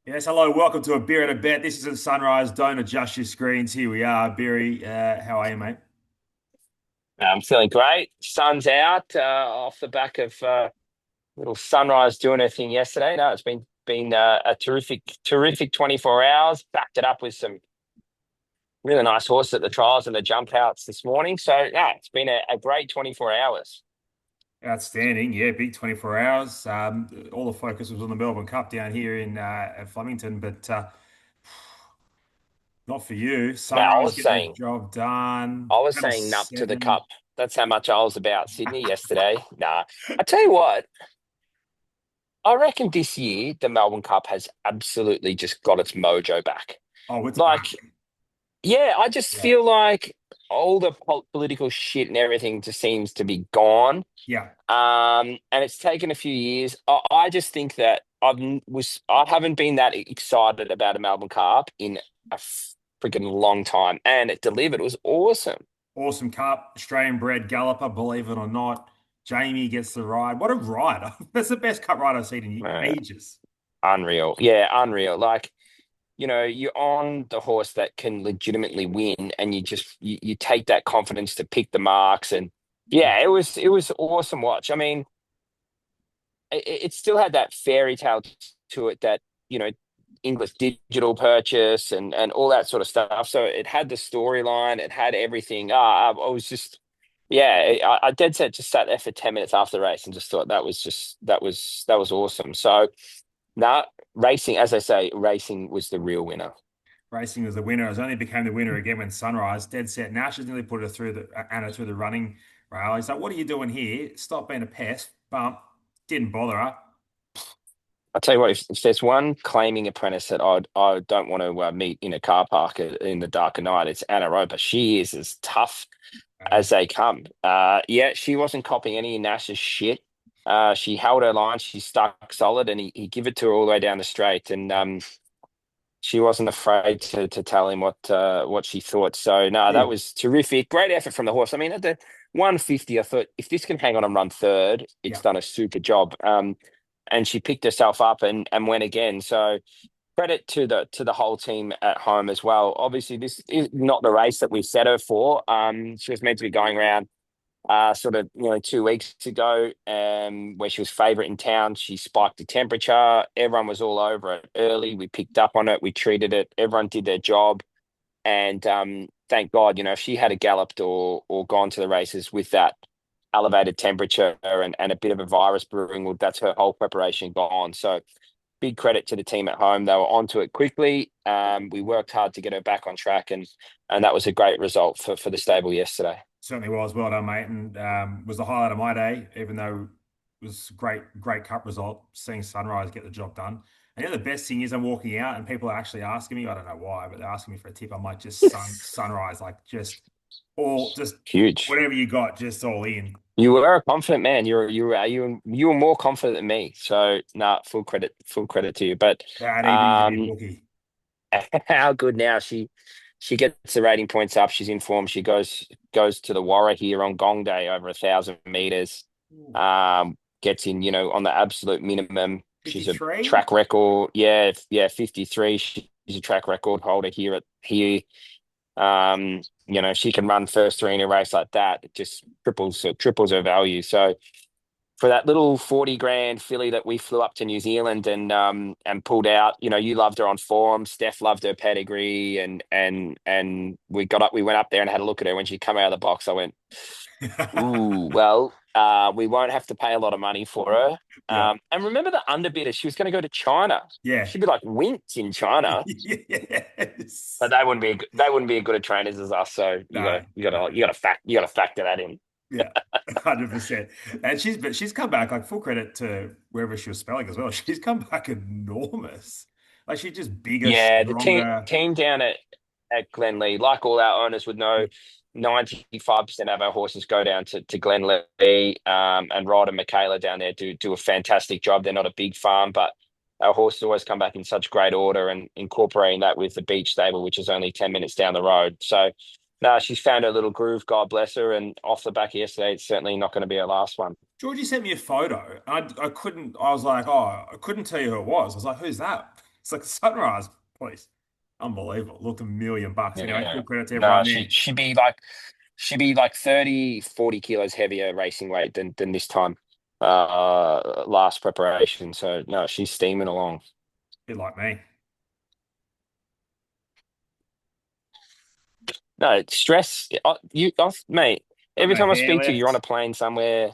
Yes, hello, welcome to a beer and a bet. This isn't Sunrise. Don't adjust your screens. Here we are, Beery. How are you, mate? I'm feeling great. Sun's out off the back of little sunrise doing her thing yesterday. No, it's been a terrific 24 hours. Backed it up with some really nice horses at the trials and the jump outs this morning. So yeah, it's been a great 24 hours. Outstanding. Yeah, big 24 hours. All the focus was on the Melbourne Cup down here in at Flemington, but not for you. Now Sunrise getting the job done. I was Panel saying up to the seven. cup. That's how much I was about Sydney yesterday. Nah, I tell you what, I reckon this year the Melbourne Cup has absolutely just got its mojo back. Oh, it's Like back. Yeah, I just Yeah. feel like all the political shit and everything just seems to be gone. Yeah. And it's taken a few years. I just think that I haven't been that excited about a Melbourne Cup in a freaking long time, and it delivered. It was awesome. Awesome Cup. Australian bred galloper, believe it or not. Jamie gets the ride. What a ride. That's the best cup ride I've seen in Uh, ages. Unreal. Yeah, unreal. Like, you're on the horse that can legitimately win, and you take that confidence to pick the marks, and Yeah. yeah, it was awesome watch. I mean, it still had that fairy tale to it that you know English digital purchase and all that sort of stuff. So it had the storyline, it had everything. I was just yeah, I dead set just sat there for 10 minutes after the race and just thought that was awesome. So now racing, as I say, racing was the real winner. Racing was the winner. It was only became the winner again when Sunrise, dead set. Now she's nearly put her through the Anna through the running rail. He's like, "What are you doing here? Stop being a pest." Bump. Didn't bother her. I'll tell you what, if there's one claiming apprentice that I don't want to meet in a car park in the dark of night, it's Anna Roper. She is as tough as they come. Yeah, she wasn't copying any of Nash's shit. She held her line, she stuck solid, and he give it to her all the way down the straight. And she wasn't afraid to tell him what she thought. So no, that Good. was terrific. Great effort from the horse. I mean, at the 150, I thought if this can hang on and run third, it's Yeah. done a super job. And she picked herself up and went again. So credit to the whole team at home as well. Obviously, this is not the race that we set her for. She was meant to be going around sort of 2 weeks ago, where she was favourite in town. She spiked the temperature. Everyone was all over it early. We picked up on it. We treated it. Everyone did their job, and thank God, if she had a galloped or gone to the races with that elevated temperature and a bit of a virus brewing, well, that's her whole preparation gone. So big credit to the team at home. They were onto it quickly. We worked hard to get her back on track, and that was a great result for the stable yesterday. Certainly was. Well done, mate. And was the highlight of my day, even though it was great cup result, seeing Sunrise get the job done. And the best thing is I'm walking out and people are actually asking me, I don't know why, but they're asking me for a tip. I'm like, just Sunrise, like just Huge. whatever you got, just all in. You were a confident man. You were more confident than me. So nah, full credit to you. But Bad evenings in your um, bookie. how good now she gets the rating points up. She's in form. She goes to the Warra here on Gong Day over 1,000 meters. Ooh, Gets in on the absolute minimum. She's a 53? track record. Yeah, 53. She's a track record holder here. She can run first three in a race like that. It just triples her value. So for that little 40 grand filly that we flew up to New Zealand and pulled out, you loved her on form. Steph loved her pedigree, and we went up there and had a look at her when she come out of the box. I went, ooh, well, we won't have to pay a lot of money for her. Yeah. And remember the underbidder, she was going to go to China. Yeah. She'd be like winked in China, but Yes. they wouldn't be as good a trainers as us. So you No, gotta you no. gotta you gotta fact you gotta factor that in. Yeah, 100%. And she's come back, like full credit to wherever she was spelling as well. She's come back enormous. Like she's just bigger, Yeah, the team stronger. team down at Glenlee, like all our owners would know, 95% of our horses go down to Glenlee, and Rod and Michaela down there do a fantastic job. They're not a big farm, but our horses always come back in such great order, and incorporating that with the beach stable, which is only 10 minutes down the road. So no, she's found her little groove, God bless her, and off the back of yesterday, it's certainly not going to be her last one. Georgie sent me a photo. I couldn't, I was like, oh, I couldn't tell you who it was. I was like, who's that? It's like Sunrise, please. Unbelievable. Looked $1,000,000. Anyway, Yeah. full credit to No, everyone there. she'd be like 30, 40 kilos heavier racing weight than this time last preparation. So no, she's steaming along. Bit like me. No, stress. Mate, Got every no time I hair speak to you, you're on a left. plane somewhere.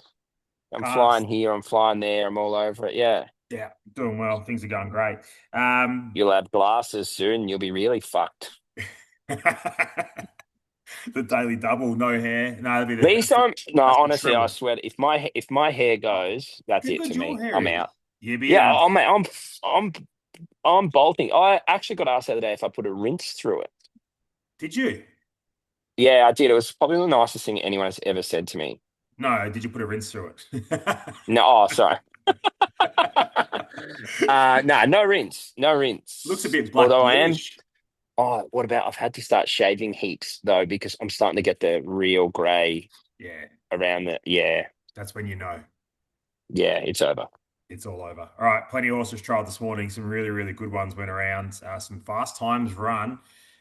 I'm Cast. flying here, I'm flying there, I'm all over it. Yeah. Yeah, doing well. Things are going great. Um, You'll have glasses soon, you'll be really fucked. the daily double, no hair. No, These time, no, that's the honestly, I treble. swear, if my hair Oh, goes, that's how it good for your me. hair I'm is. out. Yeah, but Yeah, yeah, I'm I'm bolting. I actually got asked the other day if I put a rinse through it. did you? Yeah, I did. It was probably the nicest thing anyone has ever said to me. No, did you put a rinse through it? No, oh, sorry. No, no rinse, no Looks a rinse. bit black Although I am. bluish. Oh, what about I've had to start shaving heaps though because I'm starting to get the real grey Yeah, around the. Yeah, that's when you know yeah, it's over. it's all over. All right, plenty of horses trialed this morning. Some really, really good ones went around. Some fast times run.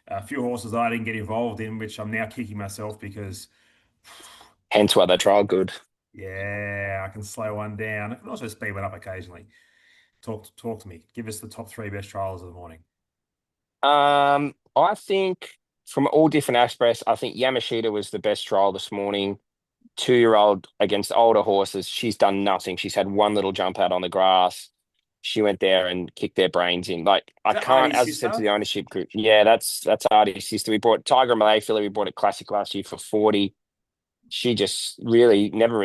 A few horses I didn't get involved in, which I'm now kicking myself because, Hence why they trial good. yeah, I can slow one down. I can also speed one up occasionally. Talk to me. Give us the top three best trials of the morning. I think from all different aspects, I think Yamashita was the best trial this morning. 2-year-old against older horses. She's done nothing. She's had one little jump out on the grass. She went there and kicked their brains in. Like Is I that can't, Artie's as I said to sister? the ownership group, yeah, that's Artie's sister. We bought Tiger and Malay filly. We bought it classic last year for 40. She just really never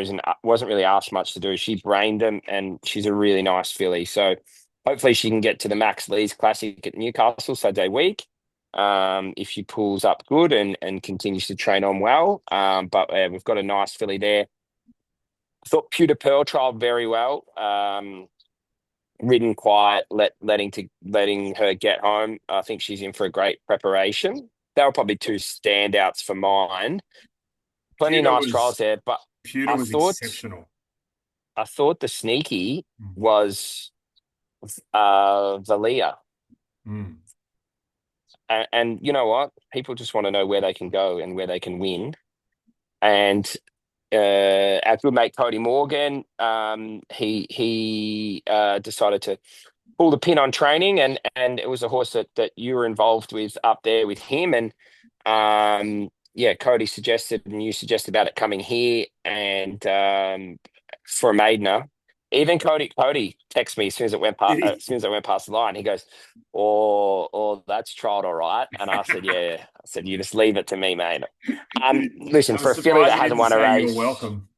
wasn't really asked much to do. She brained them, and she's a really nice filly. So hopefully she can get to the Max Lees Classic at Newcastle Saturday week. If she pulls up good and continues to train on well. But we've got a nice filly there. I thought Pewter Pearl trialled very well. Ridden quiet, letting her get home. I think she's in for a great preparation. They were probably two standouts for mine. Plenty of Pewter nice trials was there, but Pewter I was thought exceptional. I thought the sneaky Mm. was Valia. Mm. And you know what? People just want to know where they can go and where they can win. And our good mate Cody Morgan, he decided to pull the pin on training, and it was a horse that you were involved with up there with him, and yeah, Cody suggested and you suggested about it coming here, and for a maidener. Even Cody texted me as soon as it went past, Did as he? soon as it went past the line. He goes, "Oh, that's trialled all right." And I said, "Yeah." I said, "You just leave it to me, mate." Listen, I'm for a filly surprised that you hasn't didn't won a say you're race, welcome.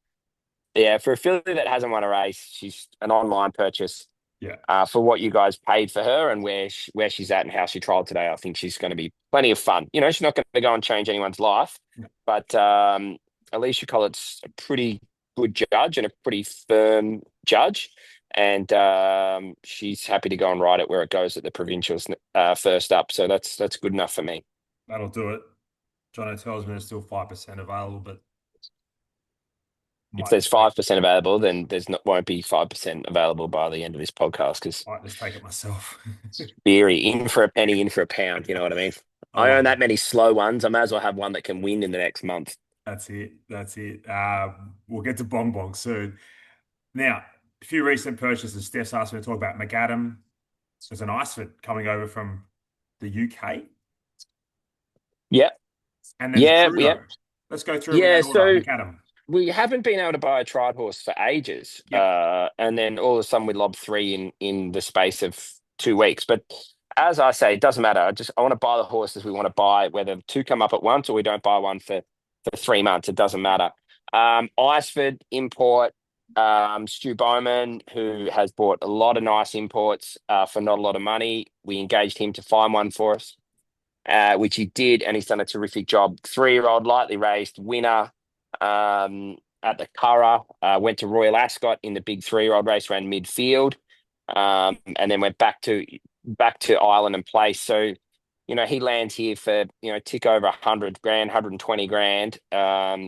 yeah, for a filly that hasn't won a race, she's an online purchase. Yeah, For what you guys paid for her and where she's at and how she trialled today, I think she's going to be plenty of fun. You know, she's not going to go and change anyone's life, but Alicia Collett's a pretty good judge and a pretty firm judge, and she's happy to go and ride it where it goes at the provincials first up. So that's good enough for me. that'll do it. Jono tells me there's still 5% available, but If might there's just take 5% available, then there's not won't be 5% available by the end of this podcast because might just take it myself. Beery in for a penny, in for a pound. You know what I mean? I I love own it. that many slow ones. I may as well have one that can win in the next month. That's it. That's it. We'll get to Bong Bong soon. Now, a few recent purchases. Steph's asked me to talk about McAdam. There's an Iceford coming over from the UK, Yep. and there's Yeah. Yep. Crudo. Let's go through them in Yeah. that order. So McAdam. we haven't been able to buy a tried horse for ages. Yep. And then all of a sudden we lobbed three in the space of 2 weeks. But as I say, it doesn't matter. I want to buy the horses we want to buy, whether two come up at once or we don't buy one for 3 months. It doesn't matter. Iceford import, Stu Bowman, who has bought a lot of nice imports for not a lot of money. We engaged him to find one for us, which he did, and he's done a terrific job. 3-year-old, lightly raised winner at the Curragh, went to Royal Ascot in the big 3-year-old race, ran midfield, and then went back to Ireland and Place. So, you know, he lands here for, tick over 100 grand, 120 grand.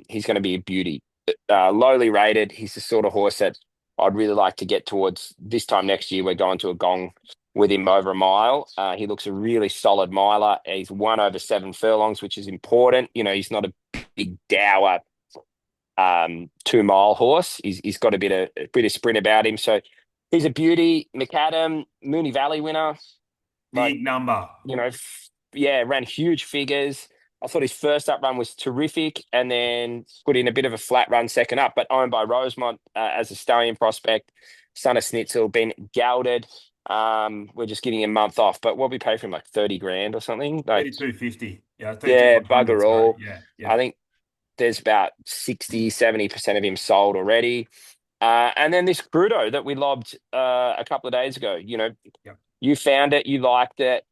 He's going to be a beauty. Lowly rated. He's the sort of horse that I'd really like to get towards this time next year. We're going to a Gong with him over a mile. He looks a really solid miler. He's 1 over 7 furlongs, which is important. He's not a big dour 2 mile horse. He's got a bit of sprint about him. So he's a beauty. McAdam, Moonee Valley winner. Like, Big number. yeah, ran huge figures. I thought his first up run was terrific, and then put in a bit of a flat run second up, but owned by Rosemont as a stallion prospect. Son of Snitzel, been gelded. We're just getting a month off, but what we pay for him, like 30 grand or something? Like, 32.50. Yeah, yeah, 32,500. bugger Sorry. all. Yeah, yeah. I think there's about 60-70% of him sold already. And then this Crudo that we lobbed a couple of days ago, Yep. you found it, you liked it.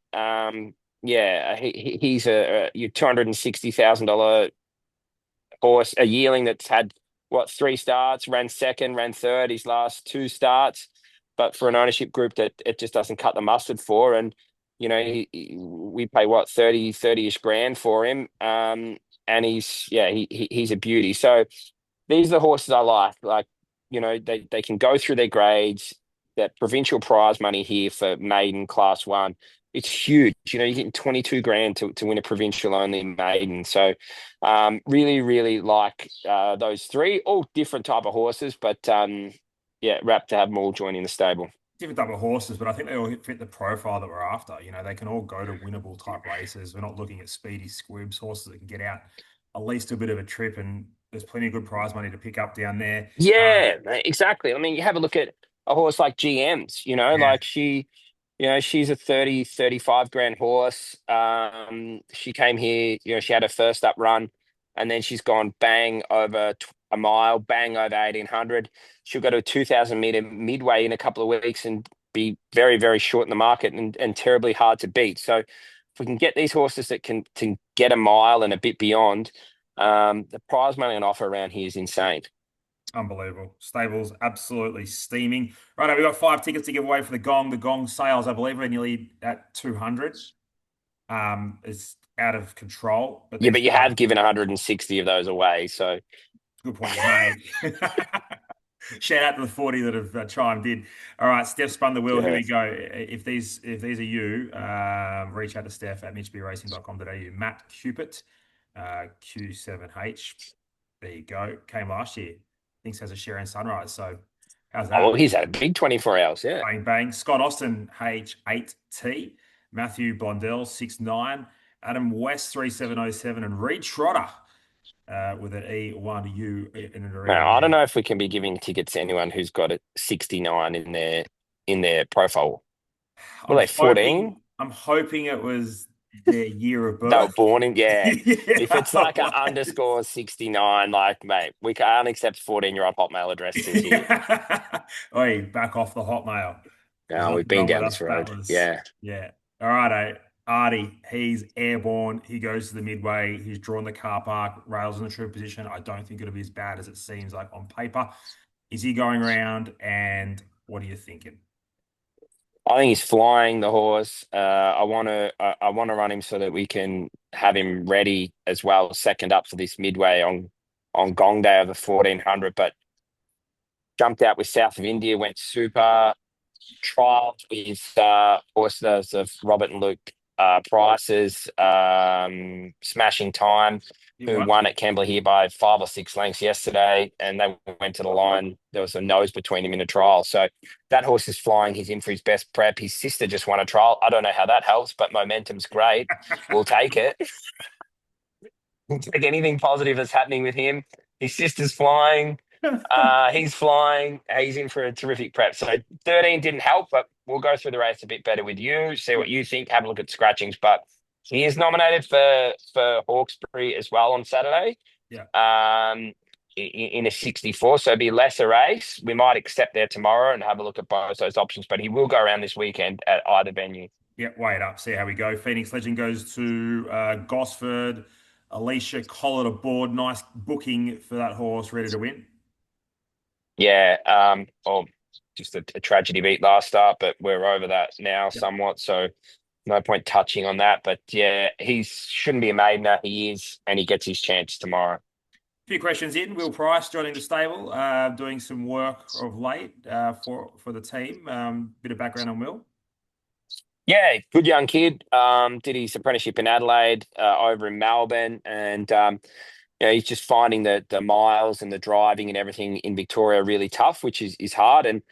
Yeah, he's a your $260,000 horse, a yearling that's had what 3 starts, ran second, ran third his last 2 starts, but for an ownership group that it just doesn't cut the mustard for, and we pay what 30-ish grand for him, and he's a beauty. So these are the horses I like. Like, they can go through their grades. That provincial prize money here for maiden class one, it's huge. You're getting 22 grand to win a provincial only maiden. So really, really like those three, all different type of horses, but yeah, wrapped to have them all joining the stable. Different type of horses, but I think they all fit the profile that we're after. They can all go to winnable type races. We're not looking at speedy squibs, horses that can get out at least a bit of a trip, and there's plenty of good prize money to pick up down there. Yeah, exactly. I mean, you have a look at a horse like GM's, Yeah, like she's a 35 grand horse. She came here, she had her first up run, and then she's gone bang over a mile, bang over 1800. She'll go to a 2,000 meter midway in a couple of weeks and be very, very short in the market, and terribly hard to beat. So if we can get these horses that can get a mile and a bit beyond, the prize money on offer around here is insane. unbelievable. Stables absolutely steaming. Right, we've got 5 tickets to give away for the Gong. The Gong sales, I believe, are nearly at 200. It's out of control, but Yeah, there's but you five. have given 160 of those away. So Good point you made. Shout out to the 40 that have chimed in. All right, Steph spun the wheel. Here yeah. we go. If these are you, reach out to Steph at mitchbeerracing.com.au. Matt Cupit, Q7H. There you go. Came last year. Thinks has a share in Sunrise. So how's Oh, well, that? he's had a big 24 hours. Yeah. Bang bang. Scott Austin, H8T. Matthew Blondell, 6'9". Adam West, 3707. And Reed Trotter with an E1U in an Now, I don't arena. know if we can be giving tickets to anyone who's got a 69 in their profile. Were I'm they 14? hoping it was their year of They were birth. born in, yeah. Yeah, If it's like a otherwise. underscore 69, like, mate, we can't accept 14-year-old Hotmail addresses here. Yeah. Oi, back off the Hotmail. There's We've nothing been wrong with down us this road. battlers. Yeah. Yeah. All right, Artie, he's airborne. He goes to the midway. He's drawn the car park, rails in the true position. I don't think it'll be as bad as it seems like on paper. Is he going around? And what are you thinking? I think he's flying the horse. I want to run him so that we can have him ready as well, second up for this midway on Gong Day of the 1400. But jumped out with South of India, went super, trialed with horses of Robert and Luke Price's Smashing Time, He who won. won at Kembla here by 5 or 6 lengths yesterday, and they went to the line. There was a nose between him in a trial. So that horse is flying. He's in for his best prep. His sister just won a trial. I don't know how that helps, but momentum's great. We'll take it. We'll take anything positive that's happening with him. His sister's flying. He's flying. He's in for a terrific prep. So 13 didn't help, but we'll go through the race a bit better with you, see Yeah. what you think, have a look at scratchings. But he is nominated for Hawkesbury as well on Saturday, Yeah. in a 64. So it'll be a lesser race. We might accept there tomorrow and have a look at both those options, but he will go around this weekend at either venue. Yeah, weigh it up, see how we go. Phoenix Legend goes to Gosford. Alicia Collett aboard. Nice booking for that horse, ready to win. Yeah, just a tragedy beat last start, but we're over that now Yep. somewhat. So no point touching on that. But yeah, he shouldn't be a maidener. He is, and he gets his chance tomorrow. A few questions in. Will Price joining the stable, doing some work of late for the team. Bit of background on Will. Yeah, good young kid. Did his apprenticeship in Adelaide, over in Melbourne, and he's just finding the miles and the driving and everything in Victoria really tough, which is hard. And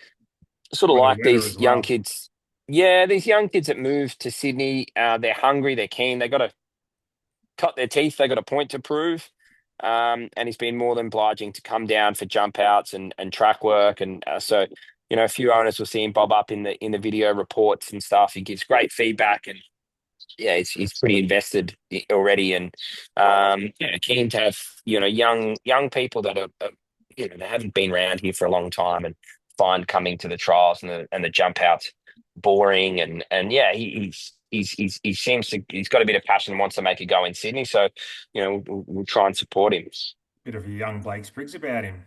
sort of With the like weather these as young well. kids, yeah, these young kids that move to Sydney, they're hungry, they're keen, they got to cut their teeth, they got a point to prove. And he's been more than obliging to come down for jump outs and track work, and so a few owners will see him bob up in the video reports and stuff. He gives great feedback, and yeah, he's pretty invested already, and keen to have young people that are they haven't been around here for a long time and find coming to the trials and the jump outs boring, and yeah, he seems to he's got a bit of passion and wants to make it go in Sydney, so we'll try and support him. Bit of a young Blake Spriggs about him.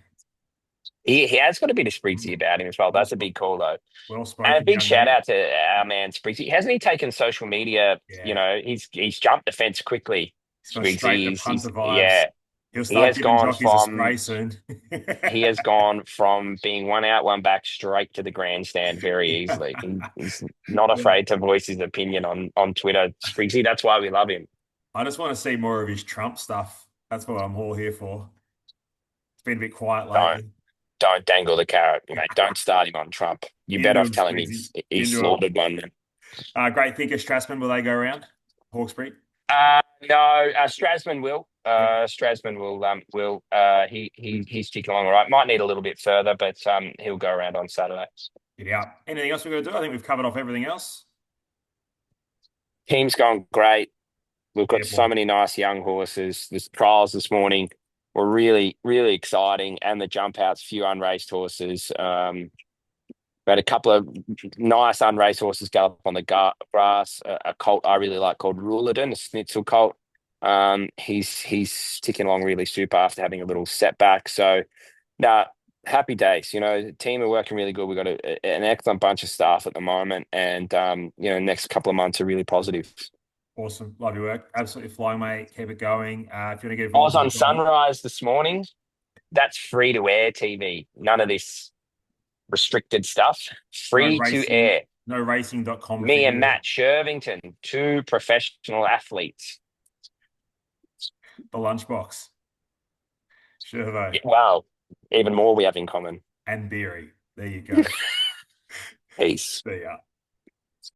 He has got a bit of Sprigsy Mm. about him as well. Well, That's a big call though. well And a spoken big young shout man. out to our man Sprigsy. Hasn't he taken social media? Yeah. He's jumped the fence quickly. He's gone straight Sprigsy, to he's punter vibes. yeah. He'll He start has giving gone jockeys a from spray soon. he has gone from being one out, one back straight to the grandstand very easily. He's not Yeah. afraid to voice his opinion on Twitter. Sprigsy, that's why we love him. I just want to see more of his Trump stuff. That's what I'm all here for. It's been a bit quiet Don't lately. don't dangle the carrot, mate. Don't start him on Trump. You're better Into off him, telling him Spriggsy. he's Into him. slaughtered one. Great thinker, Strassman. Will they go around? Hawkesbury? No, Strasman will. Yep. Strasman will. He's ticking along all right. Might need a little bit further, but he'll go around on Saturday. Yeah. Anything else we're going to do? I think we've covered off everything else. Team's gone great. We've got so Beautiful. many nice young horses. The trials this morning were really, really exciting, and the jump outs, few unraced horses. We had a couple of nice unraced horses gallop on the grass. A colt I really like called Rulerden, a Schnitzel colt. He's ticking along really super after having a little setback. So, no, happy days. The team are working really good. We've got an excellent bunch of staff at the moment, and next couple of months are really positive. Awesome. Love your work. Absolutely flying, mate. Keep it going. If you want to get I was involved in on the community, Sunrise this morning. That's free to air TV. None of this restricted stuff. no Free to racing, air. no racing.com for Me and you. Matt Shervington, two professional athletes. The lunchbox. Shervo. Wow, even more we have in common. And Beery. There you go. Peace. See ya.